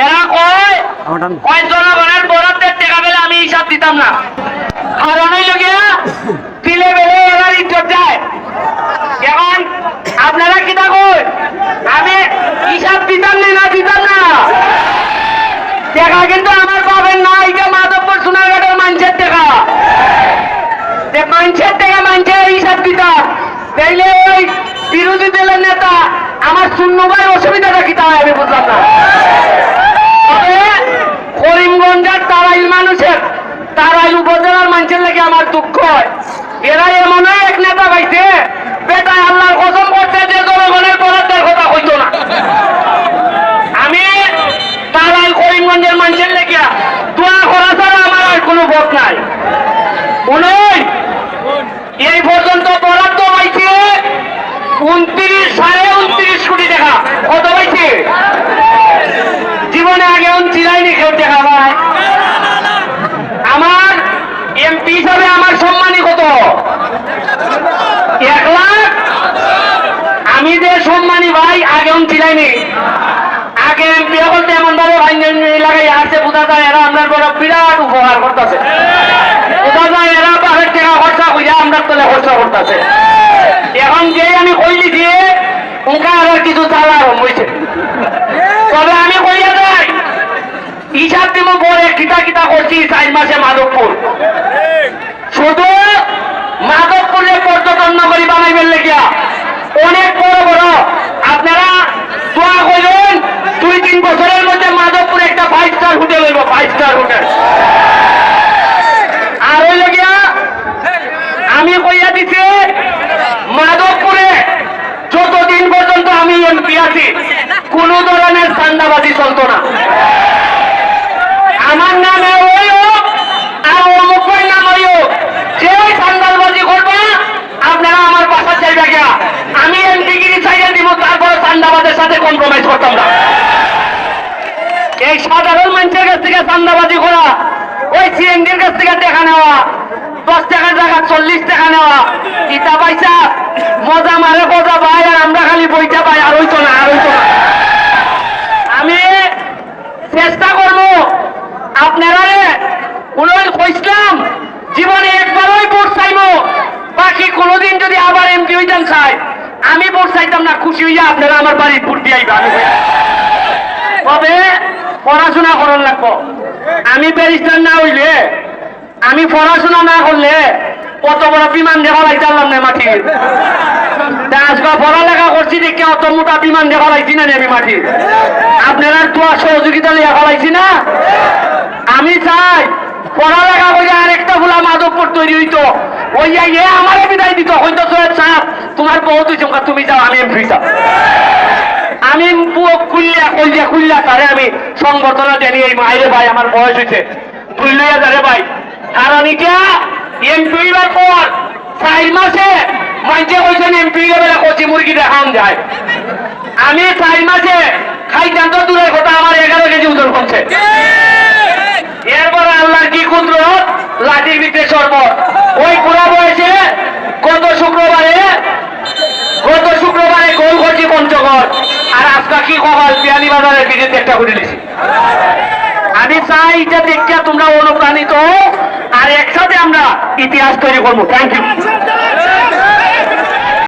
এরা কয় জনগণের বরাদ্দের টাকা পেলে আমি হিসাব দিতাম না। কারণ হইল গিয়া দিলে বেলে এরা ইজ্জত যায়। এখন আপনারা কিতা কই আমি হিসাব দিতাম না দিতাম না টাকা কিন্তু আমার পাবেন না। এইটা মাধবপুর সোনারঘাটের মানুষের টাকা, মানুষের টাকা মানুষের হিসাব দিতাম। তাইলে ওই বিরোধী দলের নেতা আমার শূন্য ভাই অসুবিধাটা কিতা হয় আমি বুঝলাম না। করিমগঞ্জের তারাইল মানুষের তারাইল উপজেলার মানুষের লেগে আমার দুঃখ হয়। এরা এমনই এক নেতা পাইছে বেটা আল্লাহর কসম করছে যে জনগণের বরাদ্দের কথা হইতো না। আমি তারাইল করিমগঞ্জের মানুষের লেগে দোয়া করা ছাড়া আমার আর কোনো ভোট নাই। মনে এই পর্যন্ত বরাদ্দ পাইছে 29.29 কোটি টাকা। কত পাইছে? জীবনে আগে চিরাইনি কেউ টাকা পায়। আমার এমপি হিসাবে আমার সম্মানী কত? 1 লাখ। আমি যে সম্মানী ভাই আগে চিরাইনি। আগে এমপি বলতে এমন ভাবে ভাই এলাকায় আসছে বোঝা যায় এরা আমরা বড় বিরাট উপকার করতেছে। বোঝা যায় এরা বাপের টাকা খরচা কইরা আমরা তলে খরচা করতেছে। এখন যে আমি কইলি যে ওকে আর কিছু চালা হয়েছে। তবে আমি কইয়া যাই হিসাব দিব পরে কিতা কিতা করছি 4 মাসে মাধবপুর। শুধু মাধবপুরে পর্যটন নগরী বানাইবেন লেগিয়া অনেক বড় বড় আপনারা দোয়া করবেন 2-3 বছরের মধ্যে মাধবপুরে একটা 5 স্টার হোটেল হইব। 5 স্টার হোটেল। আর হইল গিয়া আমি কইয়া দিছি মাধবপুরে যতদিন পর্যন্ত আমি এমপি আছি কোন ধরনের চান্দাবাজি চলতো না। আমার নামে ওই হোক আর অমুক নাম ওই হোক যে ওই চান্দাবাজি করবে আপনারা আমার বাসার চাইবা গিয়া আমি এমপিগিরি চাইয়া দিব। তারপরে চান্দাবাজের সাথে কম্প্রোমাইজ করতাম না। এই সাধারণ মানুষের কাছ থেকে চান্দাবাজি করা, ওই সিএনজির কাছ থেকে টাকা নেওয়া, 10 টাকার জায়গা 40 টাকা নেওয়া, ইটা পয়সা মজা মারে মজা পাই আর আমরা খালি বইটা পাই। আর হইতো না, আর হইতো না। আমি চেষ্টা করবো আপনারা কইসলাম জীবনে একবারই ভোট চাইব, বাকি কোনোদিন যদি আবার এমপি হইতাম চাই আমি ভোট চাইতাম না। খুশি হইয়া আপনারা আমার বাড়ির ভোট দিয়ে আইবা। তবে পড়াশোনা করার লাগবো। আমি ব্যারিস্টার না হইলে আমি পড়াশোনা না করলে কত বড় বিমান দেখা লাইতাম না মাটির। আজকে পড়ালেখা করছি দেখে অত মোটা বিমান দেখা লাইছি না আমি মাটির। আপনারা তো সহযোগিতা লিয়া ফলাইছি না। আমি চাই পড়ালেখা করে আরেকটা ভোলা মাধবপুর তৈরি হইতো। ওই আমারে বিদায় দিত হয়তো সাপ তোমার বহুত হয়েছে তুমি যাও আমি এমপি যাও। আমি খুললা তারে আমি সংবর্ধনা জানি এই মাইরে ভাই আমার বয়স হয়েছে 2,000 ভাই। কারণ এটা এমপি হইবার পর 4 মাসে মাইজে কইছেন এমপি বেলা কচি মুরগি দেখান যায়। আমি 4 মাসে খাইতাম তো দূরের কথা আমার 11 কেজি ওজন কমছে। এরপরে আল্লাহর কি কুদরত লাঠির ভিতরে শরবত। ওই পুরা বয়সে গত শুক্রবারে গোল করছি পঞ্চগড়। আর আজকা কি কপাল বিয়ানি বাজারের বিরুদ্ধে একটা করে নিছি। আমি চাই এটা দেখতে তোমরা অনুপ্রাণিত আর একসাথে আমরা ইতিহাস তৈরি করবো। Thank you.